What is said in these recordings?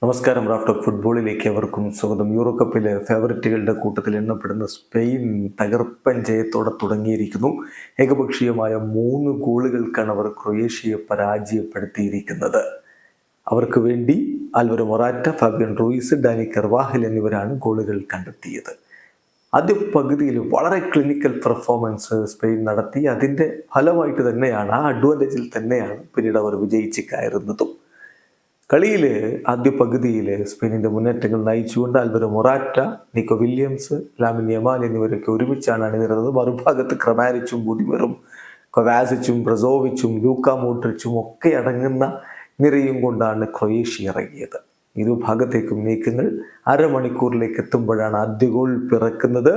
നമസ്കാരം. Raf talk ഫുട്ബോളിലേക്ക് അവർക്കും സ്വാഗതം. യൂറോ കപ്പിലെ ഫേവറിറ്റുകളുടെ കൂട്ടത്തിൽ എണ്ണപ്പെടുന്ന സ്പെയിൻ തകർപ്പൻ ജയത്തോടെ തുടങ്ങിയിരിക്കുന്നു. ഏകപക്ഷീയമായ 3 ഗോളുകൾക്കാണ് അവർ ക്രൊയേഷ്യയെ പരാജയപ്പെടുത്തിയിരിക്കുന്നത്. അവർക്ക് വേണ്ടി Alvaro Morata, Fabian Ruiz, Dani Carvajal എന്നിവരാണ് ഗോളുകൾ കണ്ടെത്തിയത്. ആദ്യ പകുതിയിൽ വളരെ ക്ലിനിക്കൽ പെർഫോമൻസ് സ്പെയിൻ നടത്തി. അതിൻ്റെ ഫലമായിട്ട് തന്നെയാണ്, ആ അഡ്വാൻറ്റേജിൽ തന്നെയാണ് പിന്നീട് അവർ വിജയിച്ച് കയറുന്നതും. കളിയിൽ ആദ്യ പകുതിയിൽ സ്പെയിനിൻ്റെ മുന്നേറ്റങ്ങൾ നയിച്ചുകൊണ്ട് Alvaro Morata, Nico Williams, Lamine Yamal എന്നിവരൊക്കെ ഒരുമിച്ചാണ് അണിനിരുന്നത്. മറുഭാഗത്ത് ക്രമാരിച്ചും ബുദിമറും കൊവാസിച്ചും ബ്രസോവിച്ചും ലൂക്ക മോഡ്രിച്ചും ഒക്കെ അടങ്ങുന്ന നിരയും കൊണ്ടാണ് ക്രൊയേഷ്യ ഇറങ്ങിയത്. ഇരുഭാഗത്തേക്കും നീക്കങ്ങൾ. അരമണിക്കൂറിലേക്ക് എത്തുമ്പോഴാണ് ആദ്യ ഗോൾ പിറക്കുന്നത്.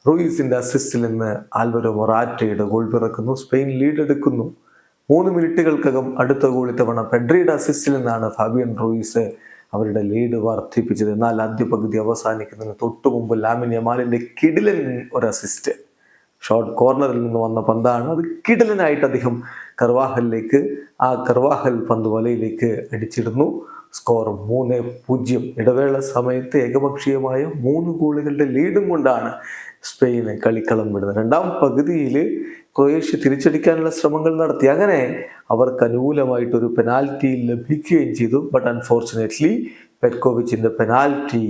റൂയിസിൻ്റെ അസിസ്റ്റിൽ നിന്ന് ആൽവരോ മൊറാറ്റയുടെ ഗോൾ പിറക്കുന്നു. സ്പെയിൻ ലീഡ് എടുക്കുന്നു. 3 മിനിറ്റുകൾക്കകം അടുത്ത ഗോൾ ഇത്തവണ പെഡ്രിയുടെ അസിസ്റ്റിൽ നിന്നാണ് ഫാബിയൻ റൂയിസ് അവരുടെ ലീഡ് വർദ്ധിപ്പിച്ചത്. എന്നാൽ ആദ്യ പകുതി അവസാനിക്കുന്നതിന് തൊട്ടു മുമ്പ് ലാമിൻ യമാലിൻ്റെ കിടിലൻ ഒരു അസിസ്റ്റ്, ഷോർട്ട് കോർണറിൽ നിന്ന് വന്ന പന്താണ്. അത് കിടിലനായിട്ട് അദ്ദേഹം കർവാഹലിലേക്ക്, ആ കർവാഹൽ പന്ത് വലയിലേക്ക് അടിച്ചിടുന്നു. സ്കോർ 3-0. ഇടവേള സമയത്ത് ഏകപക്ഷീയമായ 3 ഗോളുകളുടെ ലീഡും കൊണ്ടാണ് സ്പെയിന് കളിക്കളം വിടുന്നത്. രണ്ടാം പകുതിയിൽ ക്രൊയേഷ്യ തിരിച്ചടിക്കാനുള്ള ശ്രമങ്ങൾ നടത്തി. അങ്ങനെ അവർക്ക് അനുകൂലമായിട്ടൊരു പെനാൽറ്റി ലഭിക്കുകയും ചെയ്തു. ബട്ട് അൺഫോർച്ചുനേറ്റ്ലി പെറ്റ്കോവിച്ചിൻ്റെ പെനാൽറ്റി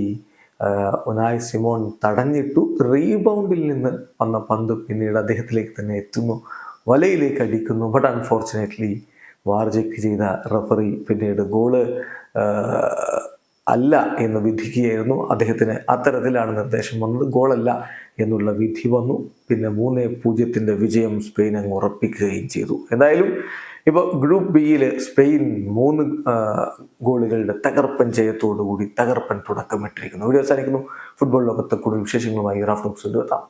ഉനായ് സിമോൺ തടഞ്ഞിട്ടു. റീബൗണ്ടിൽ നിന്ന് വന്ന പന്ത് പിന്നീട് അദ്ദേഹത്തിലേക്ക് തന്നെ എത്തുന്നു, വലയിലേക്ക് അടിക്കുന്നു. ബട്ട് അൺഫോർച്ചുനേറ്റ്ലി വാർ ചെക്ക് ചെയ്ത റഫറി പിന്നീട് ഗോള് അല്ല എന്ന് വിധിക്കുകയായിരുന്നു. അദ്ദേഹത്തിന് അത്തരത്തിലാണ് നിർദ്ദേശം വന്നത്. ഗോളല്ല എന്നുള്ള വിധി വന്നു. പിന്നെ 3-0 വിജയം സ്പെയിൻ അങ്ങ് ഉറപ്പിക്കുകയും ചെയ്തു. എന്തായാലും ഇപ്പോൾ ഗ്രൂപ്പ് ബിയിൽ സ്പെയിൻ 3 ഗോളുകളുടെ തകർപ്പൻ ജയത്തോടുകൂടി തകർപ്പൻ തുടക്കമിട്ടിരിക്കുന്നു. വീഡിയോ അവസാനിക്കുന്നു. ഫുട്ബോൾ ലോകത്തെ കൂടുതൽ വിശേഷങ്ങളുമായി റാഫ് ടോക്സ് എത്താം.